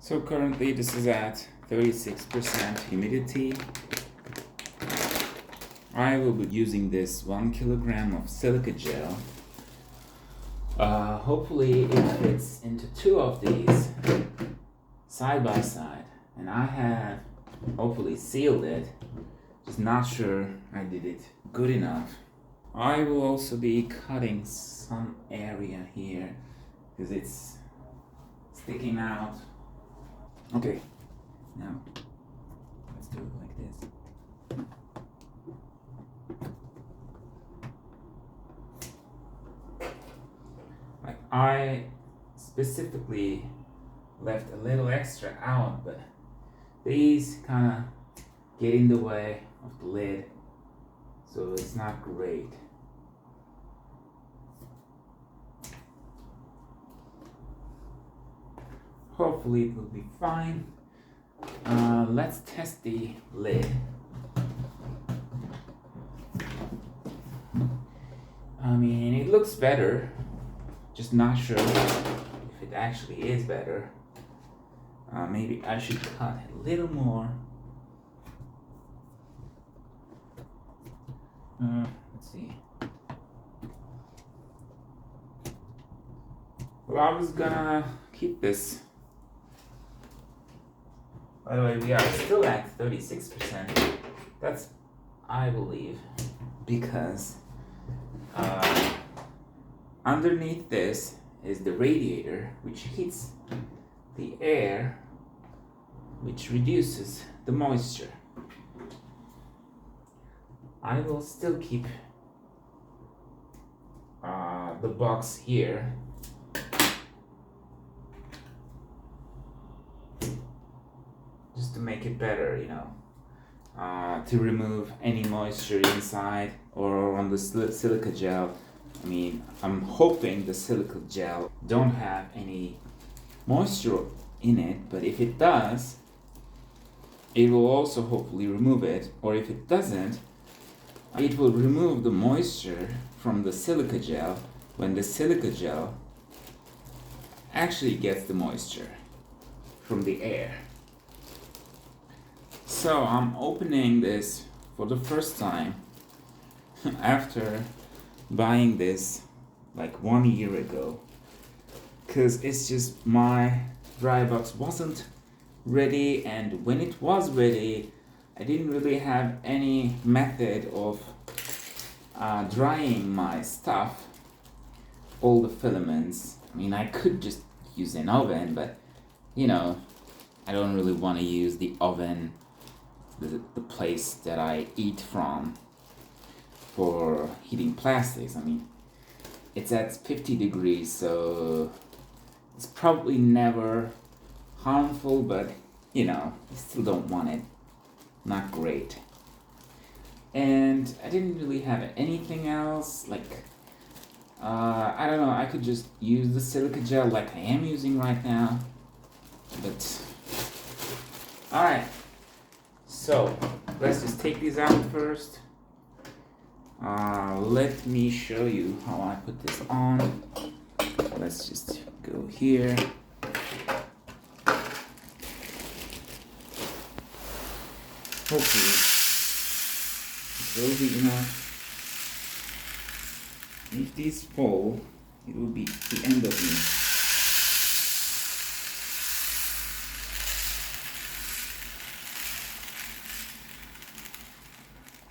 So currently this is at 36% humidity. I will be using this 1 kilogram of silica gel. Hopefully it fits into 2 of these side by side, and I have hopefully sealed it, just not sure I did it good enough. I will also be cutting some area here because it's sticking out. Okay, now let's do it like this. Like, I specifically left a little extra out, but these kind of get in the way of the lid, so it's not great. Hopefully it will be fine. Let's test the lid. I mean, it looks better, just not sure if it actually is better. Maybe I should cut a little more. Let's see. Well, I was gonna keep this. By the way, we are still at 36%. That's, I believe, because underneath this is the radiator, which heats the air, which reduces the moisture. I will still keep the box here. Just to make it better, to remove any moisture inside or on the silica gel. I mean, I'm hoping the silica gel don't have any moisture in it, but if it does, it will also hopefully remove it, or if it doesn't, it will remove the moisture from the silica gel when the silica gel actually gets the moisture from the air. So I'm opening this for the first time after buying this like 1 year ago, because it's just my dry box wasn't ready, and when it was ready I didn't really have any method of drying my stuff, all the filaments. I mean, I could just use an oven, but I don't really want to use the oven, the place that I eat from, for heating plastics. I mean, it's at 50 degrees, so it's probably never harmful, but you still don't want it. Not great. And I didn't really have anything else, like I don't know, I could just use the silica gel like I am using right now, but alright. So, let's just take these out first. Let me show you how I put this on. Let's just go here. Hopefully, it will be enough. If these fall, it will be the end of me.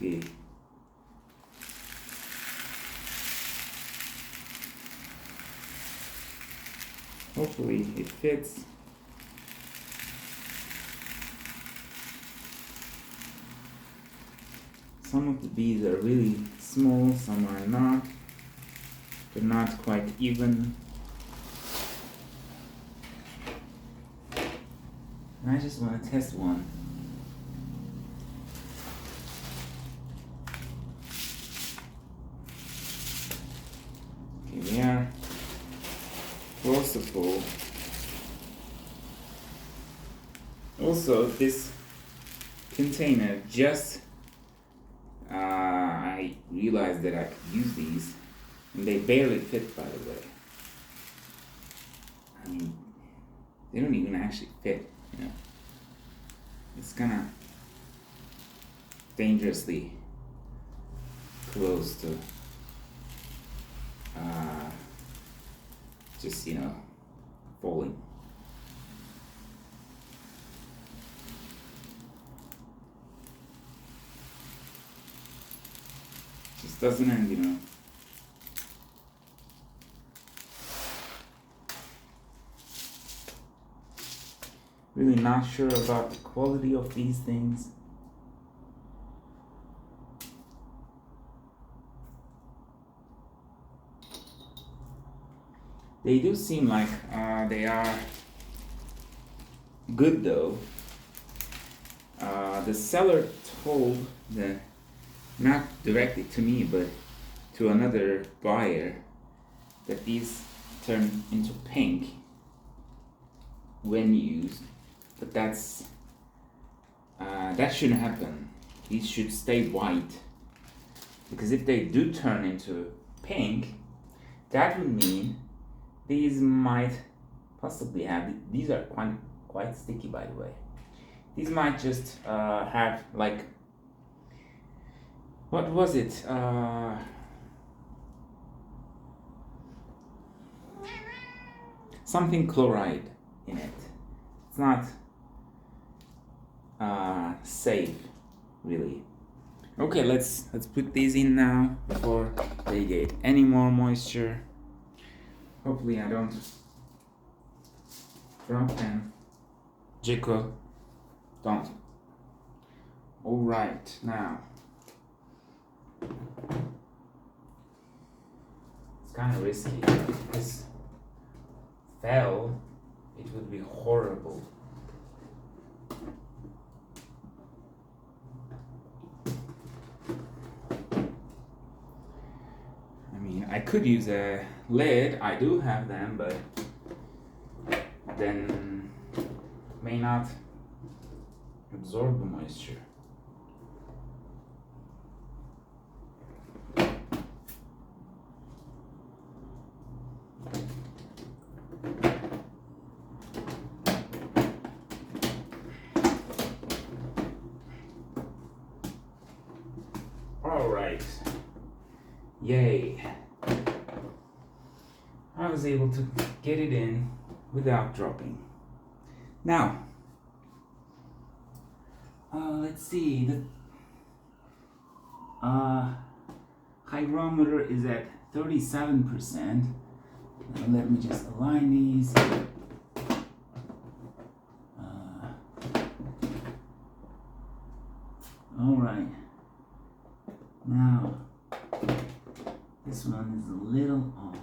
Okay. Hopefully it fits. Some of the beads are really small, some are not. They're not quite even. And I just want to test one. Here we are. Close to full. Also, this container just I realized that I could use these, and they barely fit, by the way. I mean, They don't even actually fit, you know. It's kind of dangerously close to just, you know, falling. Just doesn't end, you know. Really not sure about the quality of these things. They do seem like they are good though. The seller told the, not directly to me, but to another buyer, that these turn into pink when used, but that's that shouldn't happen. These should stay white, because if they do turn into pink, that would mean these might possibly have, these are quite sticky by the way, these might just have like, what was it, something chloride in it. It's not safe, really. Okay, let's put these in now before they get any more moisture. Hopefully I don't drop them. Jiggle, don't. All right, now it's kind of risky. If this fell, it would be horrible. I mean, I could use a lid, I do have them, but then may not absorb the moisture. All right, yay. I was able to get it in without dropping. Now, let's see, the hygrometer is at 37%. Now let me just align these. All right. Now, this one is a little off.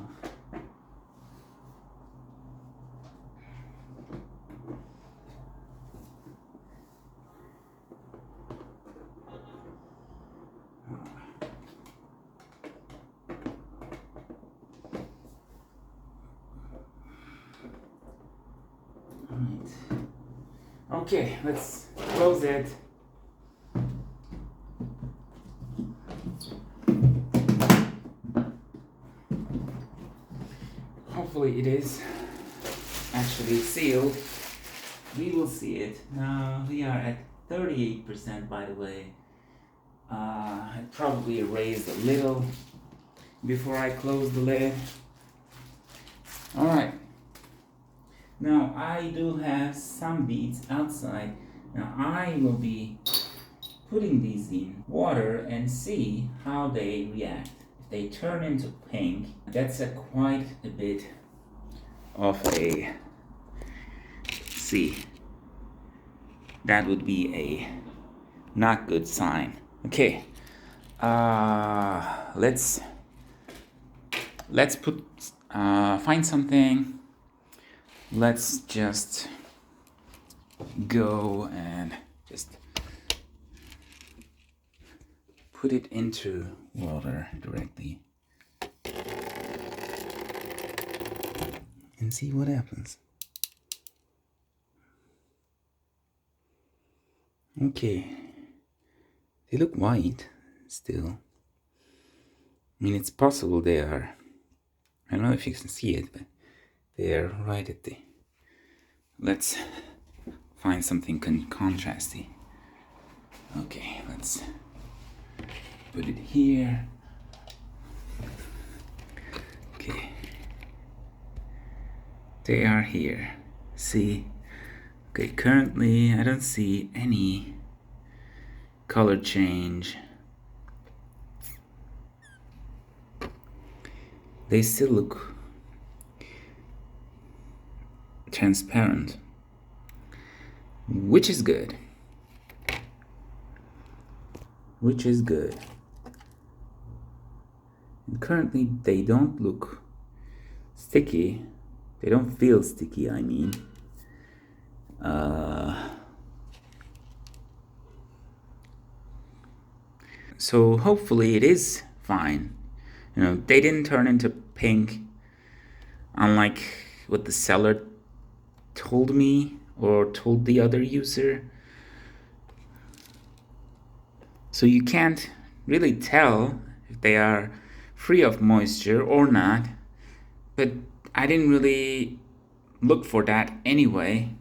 Okay, let's close it. Hopefully it is actually sealed. We will see it. Now we are at 38% by the way. I probably raised a little before I close the lid. Alright. Now I do have some beads outside. Now I will be putting these in water and see how they react. If they turn into pink, that's quite a bit of a, see, that would be a not good sign. Okay, let's put find something. Let's just go and just put it into water directly and see what happens. Okay, they look white still. I mean, it's possible they are, I don't know if you can see it, but they are right at the Let's find something contrasty. Okay, let's put it here. Okay, they are here. See? Okay, currently I don't see any color change. They still look transparent, which is good. Which is good. And currently they don't look sticky. They don't feel sticky, I mean. So hopefully it is fine. You know, they didn't turn into pink, unlike what the seller told me or told the other user. So you can't really tell if they are free of moisture or not, but I didn't really look for that anyway.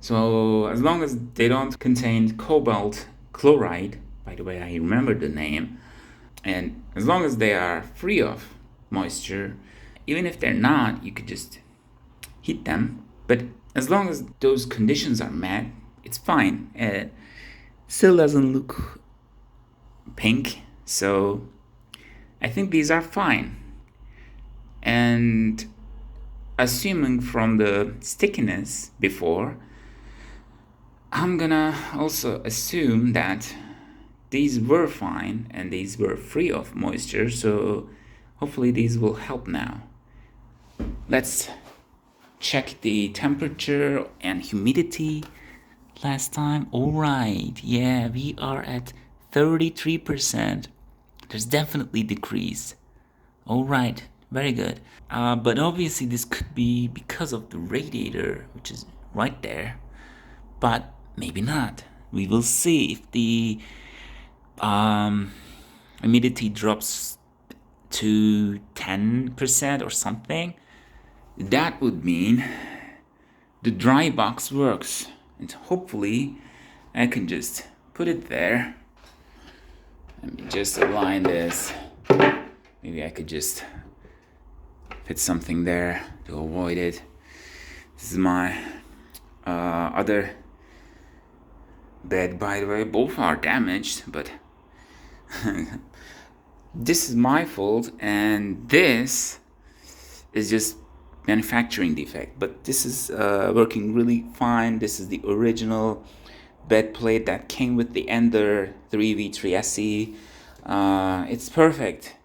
So as long as they don't contain cobalt chloride, by the way, I remember the name, and as long as they are free of moisture, even if they're not, you could just heat them. But as long as those conditions are met, it's fine. It still doesn't look pink, so I think these are fine. And assuming from the stickiness before, I'm gonna also assume that these were fine and these were free of moisture, so hopefully these will help now. Let's check the temperature and humidity last time. All right, yeah, we are at 33%. There's definitely decrease. All right, very good. But obviously this could be because of the radiator, which is right there. But maybe not. We will see if the humidity drops to 10% or something. That would mean the dry box works, and hopefully I can just put it there. Let me just align this. Maybe I could just fit something there to avoid it. This is my other bed, by the way. Both are damaged, but this is my fault, and this is just manufacturing defect. But this is working really fine. This is the original bed plate that came with the Ender 3v3 SE. It's perfect.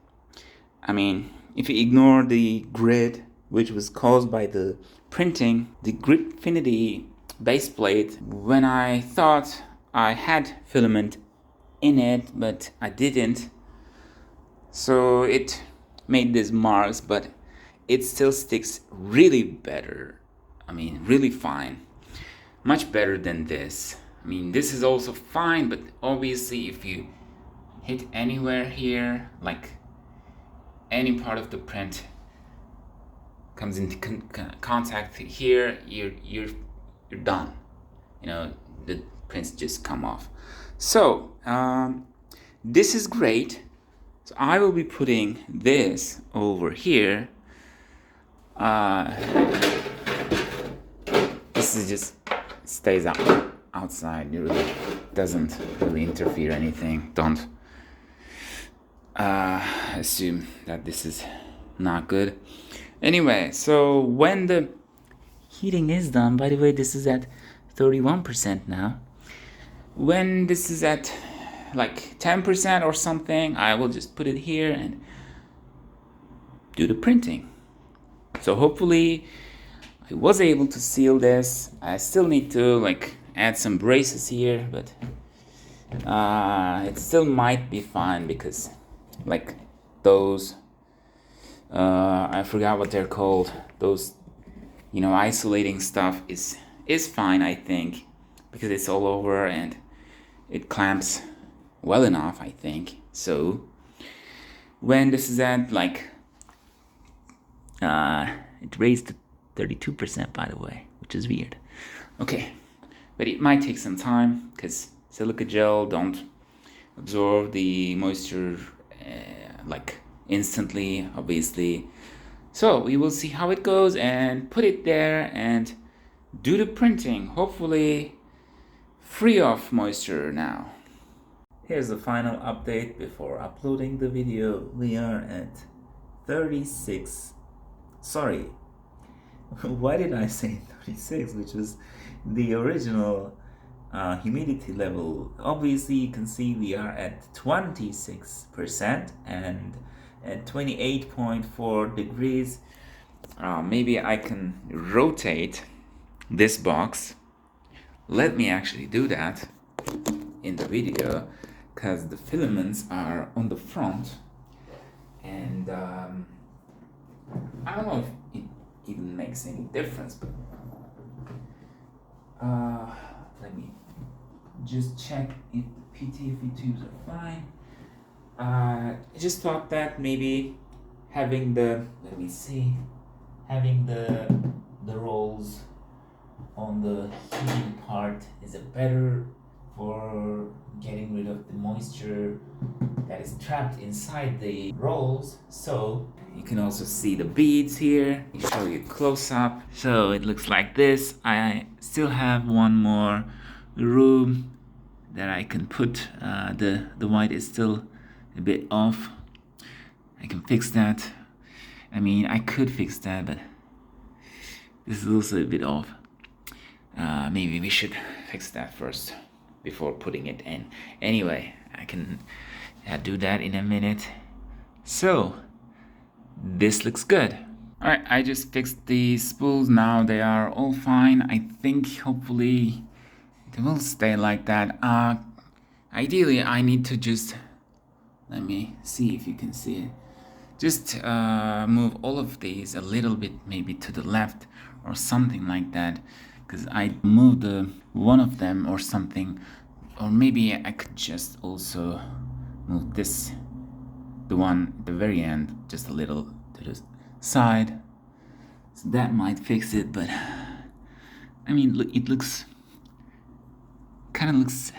I mean, if you ignore the grid, which was caused by the printing, the Gripfinity base plate, when I thought I had filament in it, but I didn't, so it made these marks, but it still sticks really better. I mean, really fine. Much better than this. I mean, this is also fine, but obviously if you hit anywhere here, like any part of the print comes into contact here, you're done. You know, the prints just come off. So this is great. So I will be putting this over here. This is just stays outside. It really doesn't really interfere anything. Don't assume that this is not good. Anyway, so when the heating is done, by the way, this is at 31% now. When this is at like 10% or something, I will just put it here and do the printing. So hopefully I was able to seal this. I still need to like add some braces here, but it still might be fine because like those I forgot what they're called, those, you know, isolating stuff is fine, I think, because it's all over and it clamps well enough, I think. So when this is at like it raised to 32%, by the way. which is weird. Okay, but it might take some time because silica gel don't absorb the moisture like instantly, obviously. So we will see how it goes and put it there and do the printing, hopefully free of moisture now. Here's the final update before uploading the video. We are at 36. Sorry, why did I say 36, which was the original humidity level? Obviously, you can see we are at 26% and at 28.4 degrees. Maybe I can rotate this box. Let me actually do that in the video because the filaments are on the front, and I don't know if it even makes any difference, but let me just check if the PTFE tubes are fine. I just thought that maybe having the, let me see, having the rolls on the heating part is a better for getting rid of the moisture that is trapped inside the rolls. So you can also see the beads here. I'll show you close up. So it looks like this. I still have one more room that I can put. The white is still a bit off. I can fix that. I mean, I could fix that, but this is also a bit off. Maybe we should fix that first before putting it in. Anyway, I can do that in a minute. So this looks good. All right, I just fixed the spools. Now they are all fine. I think hopefully they will stay like that. Ideally, I need to just, let me see if you can see it. Just move all of these a little bit, maybe to the left or something like that, because I moved one of them or something. Or maybe I could just also move this, the one at the very end, just a little to the side. So that might fix it, but I mean, it looks, kind of looks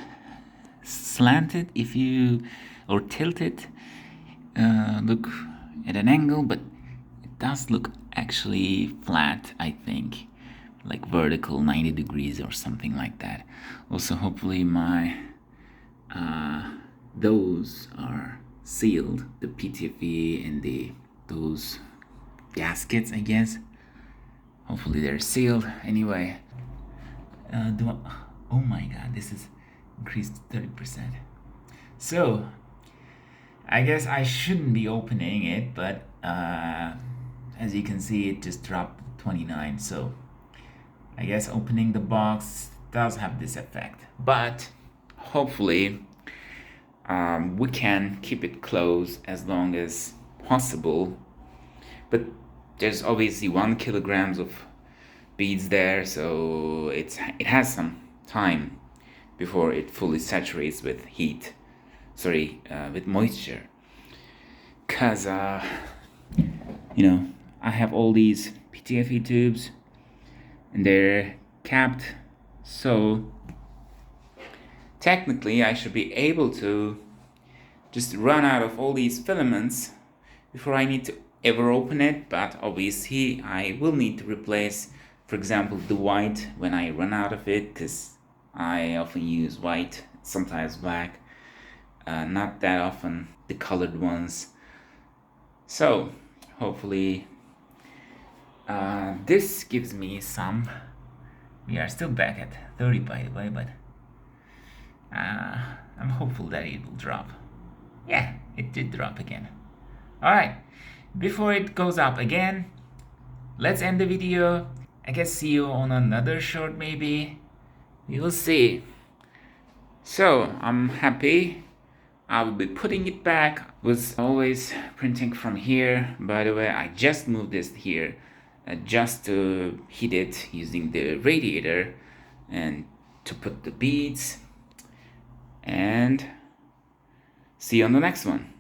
slanted if you, or tilted, look at an angle, but it does look actually flat, I think, like vertical 90 degrees or something like that. Also, hopefully my those are sealed, the PTFE and those gaskets, I guess. Hopefully they're sealed. Anyway, oh my god, this is increased to 30%. So I guess I shouldn't be opening it, but as you can see, it just dropped 29. So I guess opening the box does have this effect, but hopefully we can keep it closed as long as possible. But there's obviously 1 kilogram of beads there, so it has some time before it fully saturates with heat. Sorry, with moisture. Cause you know, I have all these PTFE tubes and they're capped, so technically I should be able to just run out of all these filaments before I need to ever open it. But obviously I will need to replace, for example, the white when I run out of it, because I often use white, sometimes black, not that often the colored ones. So hopefully this gives me some. We are still back at 30, by the way, but I'm hopeful that it will drop. Yeah, it did drop again. Alright, before it goes up again, let's end the video. I guess see you on another short maybe. We will see. So I'm happy. I will be putting it back. Was always printing from here. By the way, I just moved this here just to heat it using the radiator and to put the beads. And see you on the next one.